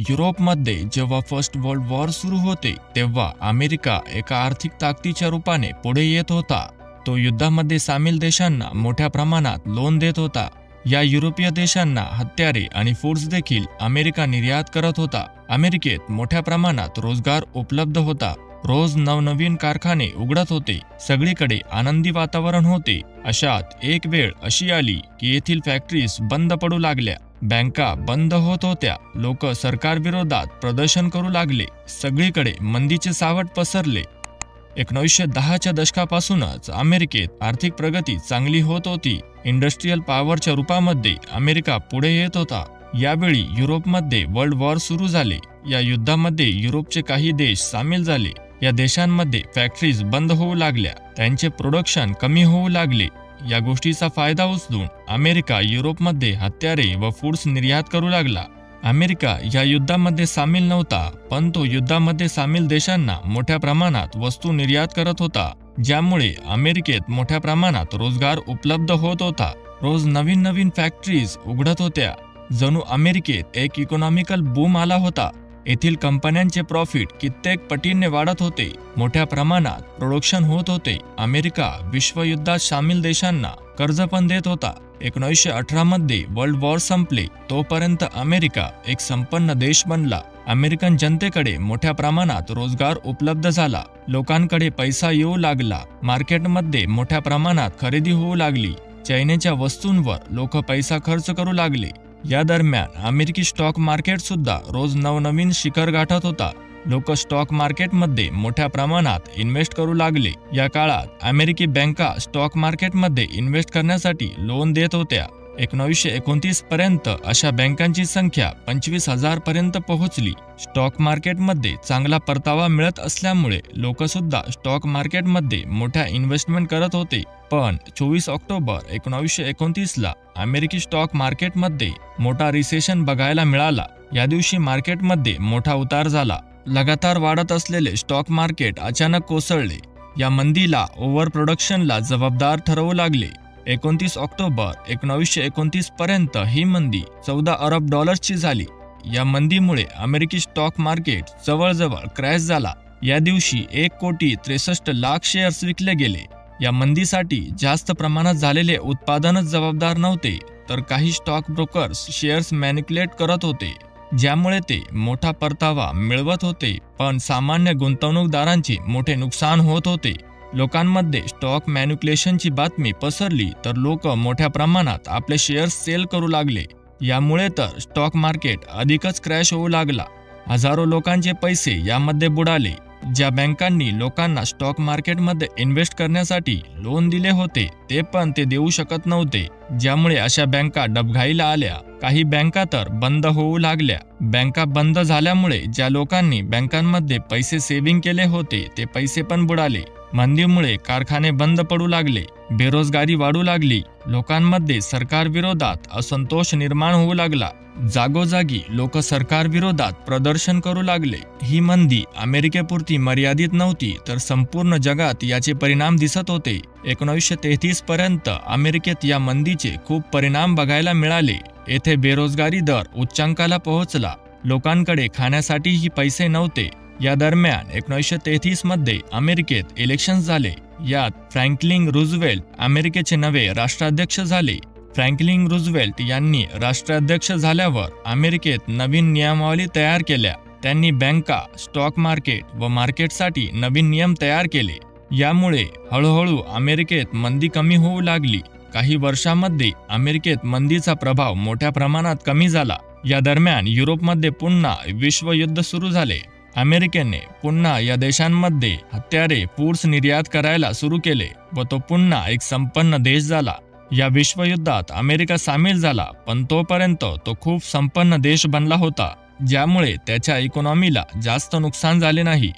युरोपमध्ये जेव्हा first world war सुरू होते तेव्हा अमेरिका एका आर्थिक ताकदीच्या रूपाने पुढे येत होता। तो युद्धामध्ये सामील देशांना मोठ्या प्रमाणात लोन देत होता। या युरोपीय देशांना हत्यारे आणि फूड्स देखील अमेरिका निर्यात करत होता। अमेरिकेत मोठ्या प्रमाणात रोजगार उपलब्ध होता। रोज नवनवीन कारखाने उघडत होते। सगळीकडे आनंदी वातावरण होते। अशात एक वेळ अशी आली की येथील फॅक्टरीज बंद पडू लागल्या, बँका बंद होत होत्या, लोक सरकारविरोधात प्रदर्शन करू लागले। सगळीकडे मंदीचे सावट पसरले। 1910च्या दशकापासूनच अमेरिकेत आर्थिक प्रगती चांगली होत होती। इंडस्ट्रियल पॉवरच्या रूपामध्ये अमेरिका पुढे येत होता। यावेळी युरोपमध्ये वर्ल्ड वॉर सुरू झाले। या युद्धामध्ये युरोपचे काही देश सामील झाले। या देशांमध्ये फॅक्टरीज बंद होऊ लागल्या, त्यांचे प्रोडक्शन कमी होऊ लागले। या गोष्टीचा फायदा उचलून अमेरिका युरोपमध्ये हत्यारे व फूड्स निर्यात करू लागला। अमेरिका या युद्धामध्ये सामील नव्हता, पण तो युद्धामध्ये सामील देशांना मोठ्या प्रमाणात वस्तू निर्यात करत होता, ज्यामुळे अमेरिकेत मोठ्या प्रमाणात रोजगार उपलब्ध होत होता। रोज नवीन नवीन फॅक्टरीज उघडत होत्या। जणू अमेरिकेत एक इकॉनॉमिकल बूम आला होता। येथील कंपन्यांचे प्रॉफिट कित्येक पटीने वाढत होते। मोठ्या प्रमाणात प्रोडक्शन होत होते। अमेरिका विश्वयुद्धात सामील देशांना कर्ज पण देत होता। 1918 मध्ये वर्ल्ड वॉर संपले तोपर्यंत अमेरिका एक संपन्न देश बनला। अमेरिकन जनतेकडे मोठ्या प्रमाणात रोजगार उपलब्ध झाला। लोकांकडे पैसा येऊ लागला। मार्केटमध्ये मोठ्या प्रमाणात खरेदी होऊ लागली। चायनेच्या वस्तूंवर लोक पैसा खर्च करू लागले। या दरम्यान अमेरिकी स्टॉक मार्केट सुद्धा रोज नवनवीन शिखर गाठत होता। लोक स्टॉक मार्केटमध्ये मोठ्या प्रमाणात इन्व्हेस्ट करू लागले। या काळात अमेरिकी बँका स्टॉक मार्केटमध्ये इन्व्हेस्ट करण्यासाठी लोन देत होत्या। 1929 पर्यंत अशा बँकांची संख्या 25,000 पर्यंत पोहोचली। स्टॉक मार्केटमध्ये चांगला परतावा मिळत असल्यामुळे लोक सुद्धा स्टॉक मार्केटमध्ये मोठ्या इन्व्हेस्टमेंट करत होते। पण 24 ऑक्टोबर 1929 ला अमेरिकी स्टॉक मार्केटमध्ये मोठा रिसेशन बघायला मिळाला। या दिवशी मार्केटमध्ये मोठा उतार झाला। लगातार वाढत असलेले स्टॉक मार्केट अचानक कोसळले। या मंदीला ओव्हर प्रोडक्शनला जबाबदार ठरवू लागले। 29 ऑक्टोबर 1929 पर्यंत ही मंदी 14 अरब डॉलर्सची झाली। या मंदीमुळे अमेरिकी स्टॉक मार्केट जवळजवळ क्रॅश झाला। या दिवशी 1,63,00,000 शेअर्स विकले गेले। या मंदीसाठी जास्त प्रमाणात झालेले उत्पादनच जबाबदार नव्हते, तर काही स्टॉक ब्रोकर्स शेअर्स मॅनिप्युलेट करत होते, ज्यामुळे ते मोठा परतावा मिळवत होते, पण सामान्य गुंतवणूकदारांचे मोठे नुकसान होत होते। लोकांमध्ये स्टॉक मॅनिप्युलेशनची बातमी पसरली तर लोक मोठ्या प्रमाणात आपले शेअर्स सेल करू लागले। यामुळे तर स्टॉक मार्केट अधिकच क्रॅश होऊ लागला। हजारो लोकांचे पैसे यामध्ये बुडाले। ज्या बँकांनी लोकांना स्टॉक मार्केटमध्ये इन्व्हेस्ट करण्यासाठी लोन दिले होते ते पण ते देऊ शकत नव्हते, ज्यामुळे अशा बँका डबघाईला आल्या। काही बँका तर बंद होऊ लागल्या। बँका बंद झाल्यामुळे ज्या लोकांनी बँकांमध्ये पैसे सेव्हिंग केले होते ते पैसे पण बुडाले। मंदीमुळे कारखाने बंद पडू लागले। बेरोजगारी वाढू लागली। लोकांमध्ये सरकारविरोधात असंतोष निर्माण होऊ लागला। जागोजागी लोक सरकारविरोधात प्रदर्शन करू लागले। ही मंदी अमेरिकेपुरती मर्यादित नव्हती, तर संपूर्ण जगात याचे परिणाम दिसत होते। 1933 पर्यंत अमेरिकेत या मंदीचे खूप परिणाम बघायला मिळाले। येथे बेरोजगारी दर उच्चांकाला पोहोचला। लोकांकडे खाण्यासाठीही पैसे नव्हते। या दरम्यान 1933 मध्ये अमेरिकेत इलेक्शन्स झाले। यात फ्रँकलिन रूझवेल्ट अमेरिकेचे नवे राष्ट्राध्यक्ष झाले। फ्रँकलिन रूझवेल्ट यांनी राष्ट्राध्यक्ष झाल्यावर अमेरिकेत नवीन नियमावली तयार केल्या। त्यांनी बँका, स्टॉक मार्केट व मार्केटसाठी नवीन नियम तयार केले। यामुळे हळूहळू अमेरिकेत मंदी कमी होऊ लागली। काही वर्षांमध्ये अमेरिकेत मंदीचा प्रभाव मोठ्या प्रमाणात कमी झाला। या दरम्यान युरोपमध्ये पुन्हा विश्वयुद्ध सुरू झाले। अमेरिकेने पुन्हा या देशांमध्ये हत्यारे, फूड्स निर्यात करायला सुरू केले व तो पुन्हा एक संपन्न देश झाला। या विश्वयुद्धात अमेरिका सामील झाला, पण तोपर्यंत तो खूप संपन्न देश बनला होता, ज्यामुळे त्याच्या इकॉनॉमीला जास्त नुकसान झाले नाही।